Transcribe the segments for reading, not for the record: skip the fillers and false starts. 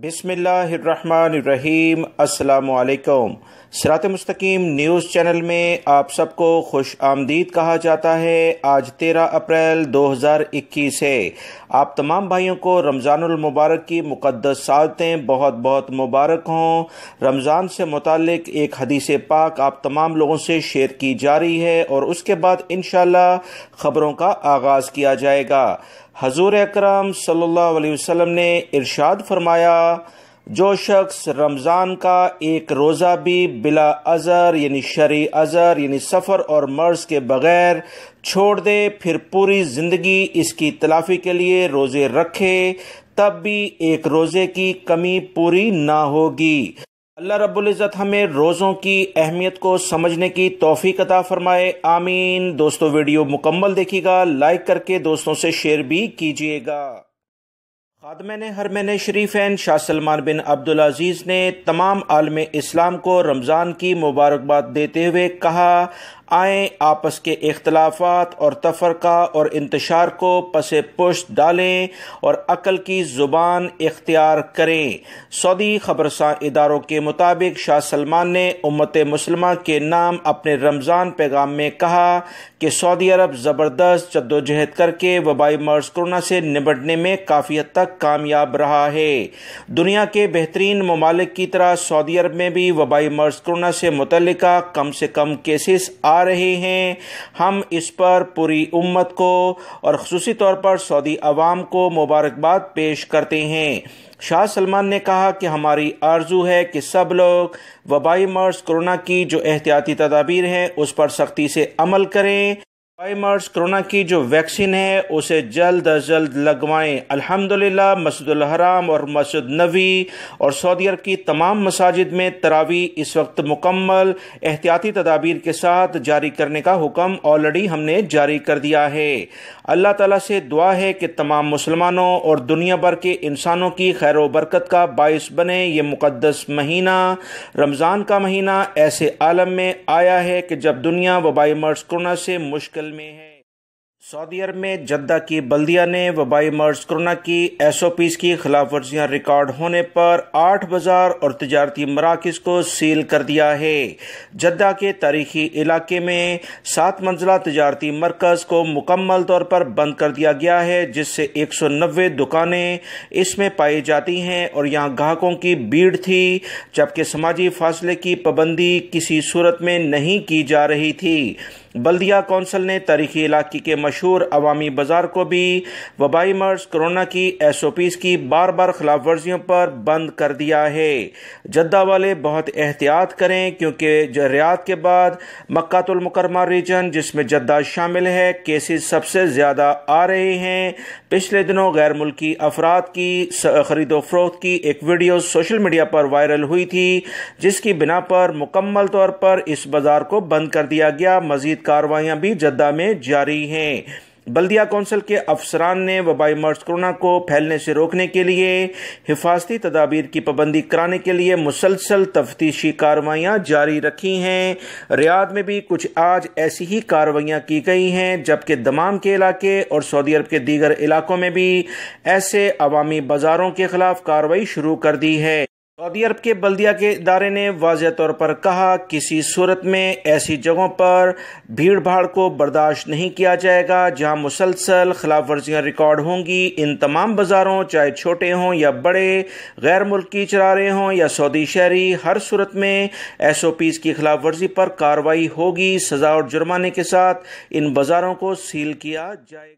بسم اللہ الرحمن الرحیم۔ السلام علیکم۔ سرات.e.مستقیم نیوز چینل میں آپ سب کو خوش آمدید کہا جاتا ہے۔ آج 13 اپریل 2021 ہے۔ آپ تمام بھائیوں کو رمضان المبارک کی مقدس ساعتیں بہت بہت مبارک ہوں۔ رمضان سے متعلق ایک حدیث پاک آپ تمام لوگوں سے شیئر کی جا رہی ہے اور اس کے بعد انشاءاللہ خبروں کا آغاز کیا جائے گا۔ حضور اکرم صلی اللہ علیہ وسلم نے ارشاد فرمایا، جو شخص رمضان کا ایک روزہ بھی بلا عذر یعنی شرعی عذر یعنی سفر اور مرض کے بغیر چھوڑ دے، پھر پوری زندگی اس کی تلافی کے لیے روزے رکھے، تب بھی ایک روزے کی کمی پوری نہ ہوگی۔ اللہ رب العزت ہمیں روزوں کی اہمیت کو سمجھنے کی توفیق عطا فرمائے، آمین۔ دوستو ویڈیو مکمل دیکھیے گا، لائک کر کے دوستوں سے شیئر بھی کیجیے گا۔ خادمین حرمین شریفین شاہ سلمان بن عبدالعزیز نے تمام عالم اسلام کو رمضان کی مبارکباد دیتے ہوئے کہا، آئیں آپس کے اختلافات اور تفرقہ اور انتشار کو پس پشت ڈالیں اور عقل کی زبان اختیار کریں۔ سعودی خبرساں اداروں کے مطابق شاہ سلمان نے امت مسلمہ کے نام اپنے رمضان پیغام میں کہا کہ سعودی عرب زبردست جدوجہد کر کے وبائی مرض کرونا سے نمٹنے میں کافی حد تک کامیاب رہا ہے۔ دنیا کے بہترین ممالک کی طرح سعودی عرب میں بھی وبائی مرض کرونا سے متعلقہ کم سے کم کیسز آ رہے ہیں۔ ہم اس پر پوری امت کو اور خصوصی طور پر سعودی عوام کو مبارکباد پیش کرتے ہیں۔ شاہ سلمان نے کہا کہ ہماری آرزو ہے کہ سب لوگ وبائی مرض کرونا کی جو احتیاطی تدابیر ہیں اس پر سختی سے عمل کریں۔ وبائی مرض کرونا کی جو ویکسین ہے اسے جلد از جلد لگوائیں۔ الحمدللہ مسجد الحرام اور مسجد نبوی اور سعودی عرب کی تمام مساجد میں تراویح اس وقت مکمل احتیاطی تدابیر کے ساتھ جاری کرنے کا حکم آلریڈی ہم نے جاری کر دیا ہے۔ اللہ تعالیٰ سے دعا ہے کہ تمام مسلمانوں اور دنیا بھر کے انسانوں کی خیر و برکت کا باعث بنے۔ یہ مقدس مہینہ رمضان کا مہینہ ایسے عالم میں آیا ہے کہ جب دنیا وبائی مرض کرونا سے مشکل میں ہے۔ سعودی عرب میں جدہ کی بلدیہ نے وبائی مرض کرونا کی SOPs کی خلاف ورزیاں ریکارڈ ہونے پر 8 بازار اور تجارتی مراکز کو سیل کر دیا ہے۔ جدہ کے تاریخی علاقے میں 7 منزلہ تجارتی مرکز کو مکمل طور پر بند کر دیا گیا ہے، جس سے 190 دکانیں اس میں پائی جاتی ہیں اور یہاں گاہکوں کی بھیڑ تھی، جبکہ سماجی فاصلے کی پابندی کسی صورت میں نہیں کی جا رہی تھی۔ بلدیہ کونسل نے تاریخی علاقے کے مشہور عوامی بازار کو بھی وبائی مرض کرونا کی SOPs کی بار بار خلاف ورزیوں پر بند کر دیا ہے۔ جدہ والے بہت احتیاط کریں کیونکہ ریاض کے بعد مکہ المکرمہ ریجن جس میں جدہ شامل ہے کیسز سب سے زیادہ آ رہے ہیں۔ پچھلے دنوں غیر ملکی افراد کی خرید و فروخت کی ایک ویڈیو سوشل میڈیا پر وائرل ہوئی تھی، جس کی بنا پر مکمل طور پر اس بازار کو بند کر دیا گیا۔ مزید کارروائیاں بھی جدہ میں جاری ہیں۔ بلدیہ کونسل کے افسران نے وبائی مرض کرونا کو پھیلنے سے روکنے کے لیے حفاظتی تدابیر کی پابندی کرانے کے لیے مسلسل تفتیشی کارروائیاں جاری رکھی ہیں۔ ریاض میں بھی کچھ آج ایسی ہی کارروائیاں کی گئی ہیں، جبکہ دمام کے علاقے اور سعودی عرب کے دیگر علاقوں میں بھی ایسے عوامی بازاروں کے خلاف کارروائی شروع کر دی ہے۔ سعودی عرب کے بلدیہ کے ادارے نے واضح طور پر کہا، کسی صورت میں ایسی جگہوں پر بھیڑ بھاڑ کو برداشت نہیں کیا جائے گا جہاں مسلسل خلاف ورزیاں ریکارڈ ہوں گی۔ ان تمام بازاروں چاہے چھوٹے ہوں یا بڑے، غیر ملکی چرارے ہوں یا سعودی شہری، ہر صورت میں SOPs کی خلاف ورزی پر کارروائی ہوگی۔ سزا اور جرمانے کے ساتھ ان بازاروں کو سیل کیا جائے گا۔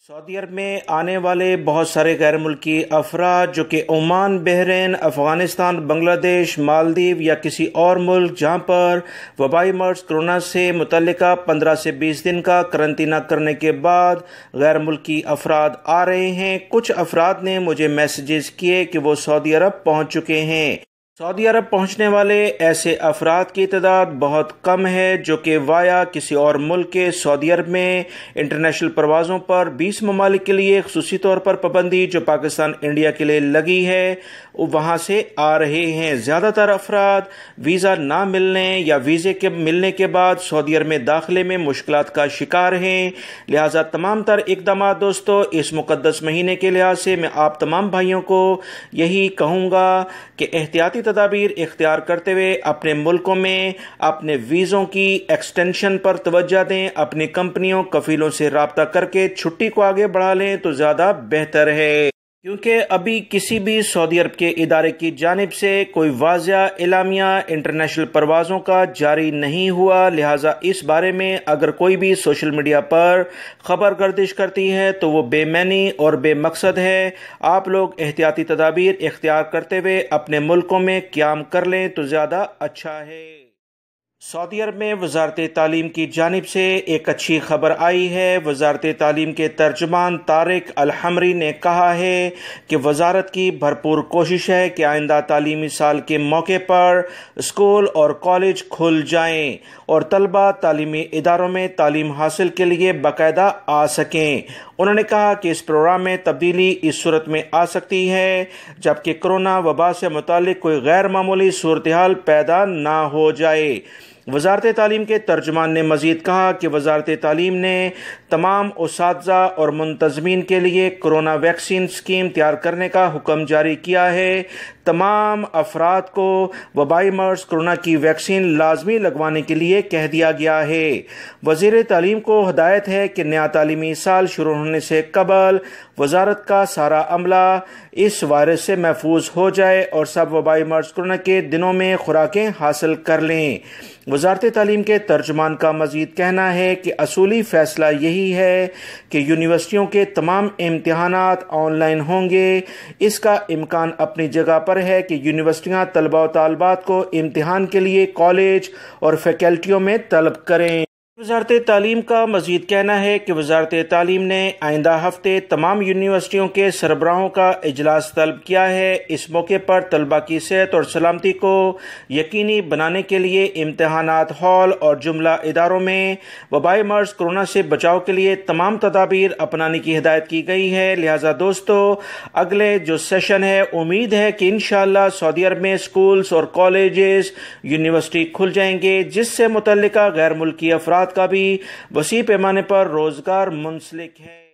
سعودی عرب میں آنے والے بہت سارے غیر ملکی افراد جو کہ عمان، بحرین، افغانستان، بنگلہ دیش، مالدیو یا کسی اور ملک جہاں پر وبائی مرض کرونا سے متعلقہ 15 سے 20 دن کا قرنطینہ کرنے کے بعد غیر ملکی افراد آ رہے ہیں۔ کچھ افراد نے مجھے میسیجز کیے کہ وہ سعودی عرب پہنچ چکے ہیں۔ سعودی عرب پہنچنے والے ایسے افراد کی تعداد بہت کم ہے جو کہ وایا کسی اور ملک کے سعودی عرب میں انٹرنیشنل پروازوں پر 20 ممالک کے لیے خصوصی طور پر پابندی جو پاکستان انڈیا کے لیے لگی ہے وہاں سے آ رہے ہیں۔ زیادہ تر افراد ویزا نہ ملنے یا ویزے کے ملنے کے بعد سعودی عرب میں داخلے میں مشکلات کا شکار ہیں، لہٰذا تمام تر اقدامات دوستو اس مقدس مہینے کے لحاظ سے میں آپ تمام بھائیوں کو یہی کہوں گا کہ احتیاطی تدابیر اختیار کرتے ہوئے اپنے ملکوں میں اپنے ویزوں کی ایکسٹینشن پر توجہ دیں، اپنی کمپنیوں کفیلوں سے رابطہ کر کے چھٹی کو آگے بڑھا لیں تو زیادہ بہتر ہے، کیونکہ ابھی کسی بھی سعودی عرب کے ادارے کی جانب سے کوئی واضح اعلامیہ انٹرنیشنل پروازوں کا جاری نہیں ہوا، لہٰذا اس بارے میں اگر کوئی بھی سوشل میڈیا پر خبر گردش کرتی ہے تو وہ بے معنی اور بے مقصد ہے۔ آپ لوگ احتیاطی تدابیر اختیار کرتے ہوئے اپنے ملکوں میں قیام کر لیں تو زیادہ اچھا ہے۔ سعودی عرب میں وزارت تعلیم کی جانب سے ایک اچھی خبر آئی ہے۔ وزارت تعلیم کے ترجمان طارق الحمری نے کہا ہے کہ وزارت کی بھرپور کوشش ہے کہ آئندہ تعلیمی سال کے موقع پر اسکول اور کالج کھل جائیں اور طلبہ تعلیمی اداروں میں تعلیم حاصل کے لیے باقاعدہ آ سکیں۔ انہوں نے کہا کہ اس پروگرام میں تبدیلی اس صورت میں آ سکتی ہے جبکہ کرونا وبا سے متعلق کوئی غیر معمولی صورتحال پیدا نہ ہو جائے۔ وزارت تعلیم کے ترجمان نے مزید کہا کہ وزارت تعلیم نے تمام اساتذہ اور منتظمین کے لیے کرونا ویکسین اسکیم تیار کرنے کا حکم جاری کیا ہے۔ تمام افراد کو وبائی مرض کرونا کی ویکسین لازمی لگوانے کے لیے کہہ دیا گیا ہے۔ وزیر تعلیم کو ہدایت ہے کہ نیا تعلیمی سال شروع ہونے سے قبل وزارت کا سارا عملہ اس وائرس سے محفوظ ہو جائے اور سب وبائی مرض کرونا کے دنوں میں خوراکیں حاصل کر لیں۔ وزارت تعلیم کے ترجمان کا مزید کہنا ہے کہ اصولی فیصلہ یہی ہے کہ یونیورسٹیوں کے تمام امتحانات آن لائن ہوں گے۔ اس کا امکان اپنی جگہ پر ہے کہ یونیورسٹیاں طلبہ و طالبات کو امتحان کے لیے کالج اور فیکلٹیوں میں طلب کریں۔ وزارت تعلیم کا مزید کہنا ہے کہ وزارت تعلیم نے آئندہ ہفتے تمام یونیورسٹیوں کے سربراہوں کا اجلاس طلب کیا ہے۔ اس موقع پر طلبہ کی صحت اور سلامتی کو یقینی بنانے کے لیے امتحانات ہال اور جملہ اداروں میں وبائی مرض کرونا سے بچاؤ کے لیے تمام تدابیر اپنانے کی ہدایت کی گئی ہے۔ لہٰذا دوستو اگلے جو سیشن ہے امید ہے کہ انشاءاللہ سعودی عرب میں اسکولز اور کالجز یونیورسٹی کھل جائیں گے، جس سے متعلقہ غیر ملکی افراد کا بھی وسیع پیمانے پر روزگار منسلک ہے۔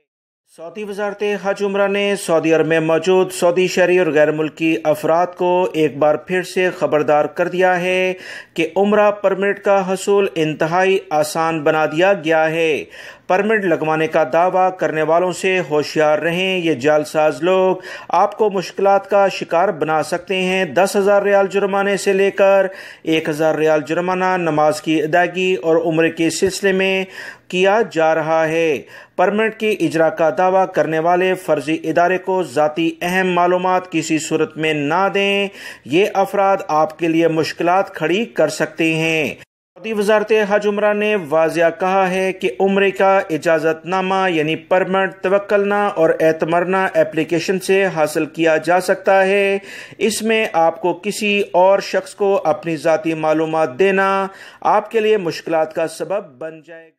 سعودی وزارت حج عمرہ نے سعودی عرب میں موجود سعودی شہری اور غیر ملکی افراد کو ایک بار پھر سے خبردار کر دیا ہے کہ عمرہ پرمٹ کا حصول انتہائی آسان بنا دیا گیا ہے۔ پرمٹ لگوانے کا دعویٰ کرنے والوں سے ہوشیار رہیں، یہ جعلساز لوگ آپ کو مشکلات کا شکار بنا سکتے ہیں۔ 10,000 ریال جرمانے سے لے کر 1,000 ریال جرمانہ نماز کی ادائیگی اور عمرے کے سلسلے میں کیا جا رہا ہے۔ پرمٹ کی اجرا کا دعویٰ کرنے والے فرضی ادارے کو ذاتی اہم معلومات کسی صورت میں نہ دیں، یہ افراد آپ کے لیے مشکلات کھڑی کر سکتے ہیں۔ سعودی وزارت حج عمرہ نے واضح کہا ہے کہ عمرے کا اجازت نامہ یعنی پرمٹ توکلنا اور اعتمرنا اپلیکیشن سے حاصل کیا جا سکتا ہے۔ اس میں آپ کو کسی اور شخص کو اپنی ذاتی معلومات دینا آپ کے لیے مشکلات کا سبب بن جائے گا۔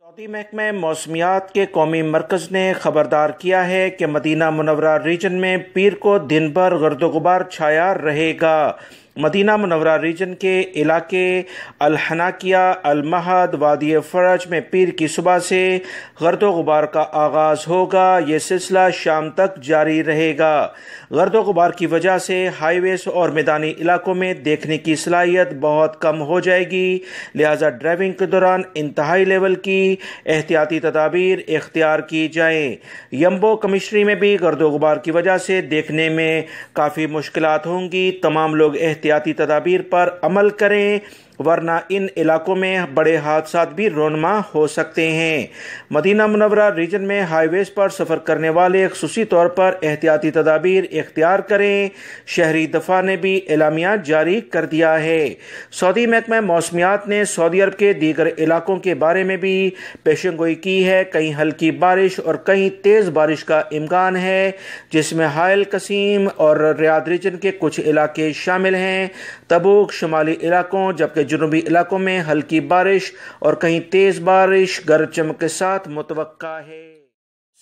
سعودی محکمہ موسمیات کے قومی مرکز نے خبردار کیا ہے کہ مدینہ منورہ ریجن میں پیر کو دن بھر گرد و غبار چھایا رہے گا۔ مدینہ منورہ ریجن کے علاقے الحناکیہ، المہد، وادی فرج میں پیر کی صبح سے گرد و غبار کا آغاز ہوگا۔ یہ سلسلہ شام تک جاری رہے گا۔ گرد و غبار کی وجہ سے ہائی ویز اور میدانی علاقوں میں دیکھنے کی صلاحیت بہت کم ہو جائے گی، لہٰذا ڈرائیونگ کے دوران انتہائی لیول کی احتیاطی تدابیر اختیار کی جائیں۔ یمبو کمشنری میں بھی گرد و غبار کی وجہ سے دیکھنے میں کافی مشکلات ہوں گی۔ تمام لوگ احتیاطی تدابیر پر عمل کریں ورنہ ان علاقوں میں بڑے حادثات بھی رونما ہو سکتے ہیں۔ مدینہ منورہ ریجن میں ہائی ویز پر سفر کرنے والے خصوصی طور پر احتیاطی تدابیر اختیار کریں، شہری دفاع نے بھی اعلامیہ جاری کر دیا ہے۔ سعودی محکمہ موسمیات نے سعودی عرب کے دیگر علاقوں کے بارے میں بھی پیشن گوئی کی ہے۔ کہیں ہلکی بارش اور کہیں تیز بارش کا امکان ہے، جس میں حائل قسیم اور ریاض ریجن کے کچھ علاقے شامل ہیں۔ تبوک شمالی علاقوں جبکہ جنوبی علاقوں میں ہلکی بارش اور کہیں تیز بارش گرج چمک کے ساتھ متوقع ہے۔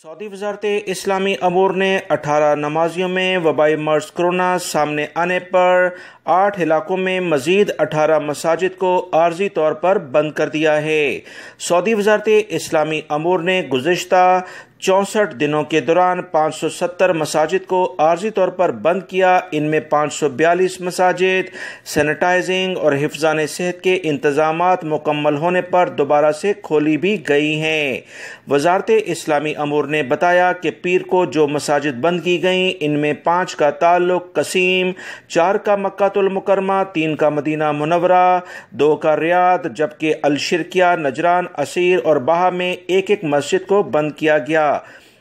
سعودی وزارت اسلامی امور نے 18 نمازیوں میں وبائی مرض کرونا سامنے آنے پر 8 علاقوں میں مزید 18 مساجد کو عارضی طور پر بند کر دیا ہے۔ سعودی وزارت اسلامی امور نے گزشتہ 64 دنوں کے دوران 570 مساجد کو عارضی طور پر بند کیا۔ ان میں 542 مساجد سینیٹائزنگ اور حفظان صحت کے انتظامات مکمل ہونے پر دوبارہ سے کھولی بھی گئی ہیں۔ وزارت اسلامی امور نے بتایا کہ پیر کو جو مساجد بند کی گئیں ان میں 5 کا تعلق قصیم، 4 کا مکہ المکرمہ، 3 کا مدینہ منورہ، 2 کا ریاض، جبکہ الشرقیہ، نجران، عسیر اور بہا میں ایک ایک مسجد کو بند کیا گیا۔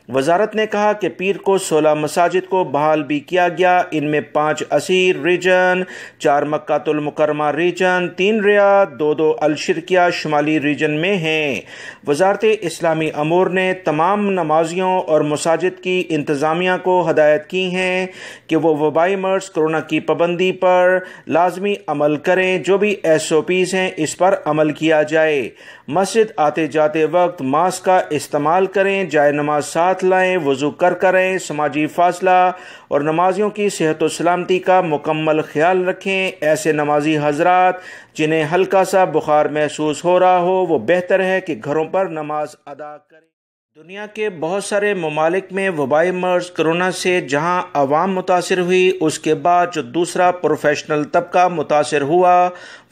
وزارت نے کہا کہ پیر کو 16 مساجد کو بحال بھی کیا گیا۔ ان میں 5 عسیر ریجن، 4 مکہ المکرمہ ریجن، 3 ریاض، 2 الشرقیہ شمالی ریجن میں ہیں۔ وزارت اسلامی امور نے تمام نمازیوں اور مساجد کی انتظامیہ کو ہدایت کی ہیں کہ وہ وبائی مرض کرونا کی پابندی پر لازمی عمل کریں۔ جو بھی SOPs ہیں اس پر عمل کیا جائے۔ مسجد آتے جاتے وقت ماسک کا استعمال کریں، جائے نماز ساتھ لائیں، وضو کریں، سماجی فاصلہ اور نمازیوں کی صحت و سلامتی کا مکمل خیال رکھیں۔ ایسے نمازی حضرات جنہیں ہلکا سا بخار محسوس ہو رہا ہو وہ بہتر ہے کہ گھروں پر نماز ادا کریں۔ دنیا کے بہت سارے ممالک میں وبائی مرض کرونا سے جہاں عوام متاثر ہوئی، اس کے بعد جو دوسرا پروفیشنل طبقہ متاثر ہوا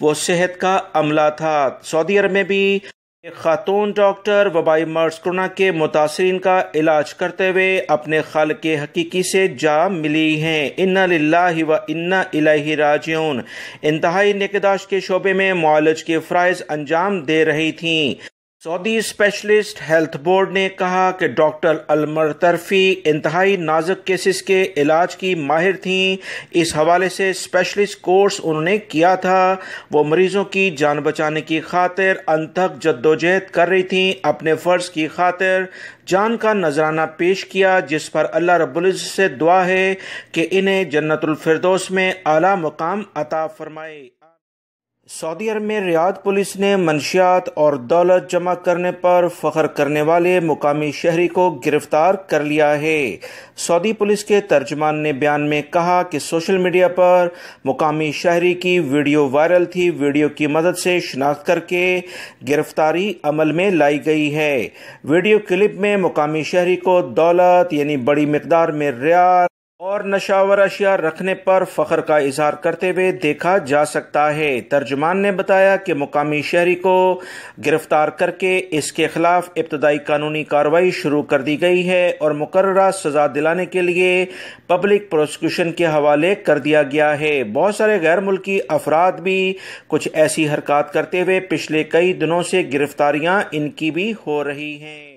وہ صحت کا عملہ تھا۔ سعودی عرب میں بھی ایک خاتون ڈاکٹر وبائی مرض کرونا کے متاثرین کا علاج کرتے ہوئے اپنے خالق حقیقی سے جا ملی ہیں۔ انا للہ و انا الیہ راجعون۔ انتہائی نگہداشت کے شعبے میں معالج کے فرائض انجام دے رہی تھیں۔ سعودی اسپیشلسٹ ہیلتھ بورڈ نے کہا کہ ڈاکٹر المرترفی انتہائی نازک کیسز کے علاج کی ماہر تھیں۔ اس حوالے سے اسپیشلسٹ کورس انہوں نے کیا تھا۔ وہ مریضوں کی جان بچانے کی خاطر انتھک جدوجہد کر رہی تھیں، اپنے فرض کی خاطر جان کا نذرانہ پیش کیا، جس پر اللہ رب العزت سے دعا ہے کہ انہیں جنت الفردوس میں اعلیٰ مقام عطا فرمائے۔ سعودی عرب میں ریاض پولیس نے منشیات اور دولت جمع کرنے پر فخر کرنے والے مقامی شہری کو گرفتار کر لیا ہے۔ سعودی پولیس کے ترجمان نے بیان میں کہا کہ سوشل میڈیا پر مقامی شہری کی ویڈیو وائرل تھی۔ ویڈیو کی مدد سے شناخت کر کے گرفتاری عمل میں لائی گئی ہے۔ ویڈیو کلپ میں مقامی شہری کو دولت یعنی بڑی مقدار میں ریال اور نشاور اشیاء رکھنے پر فخر کا اظہار کرتے ہوئے دیکھا جا سکتا ہے۔ ترجمان نے بتایا کہ مقامی شہری کو گرفتار کر کے اس کے خلاف ابتدائی قانونی کارروائی شروع کر دی گئی ہے اور مقررہ سزا دلانے کے لیے پبلک پروسیکیوشن کے حوالے کر دیا گیا ہے۔ بہت سارے غیر ملکی افراد بھی کچھ ایسی حرکات کرتے ہوئے پچھلے کئی دنوں سے گرفتاریاں ان کی بھی ہو رہی ہیں۔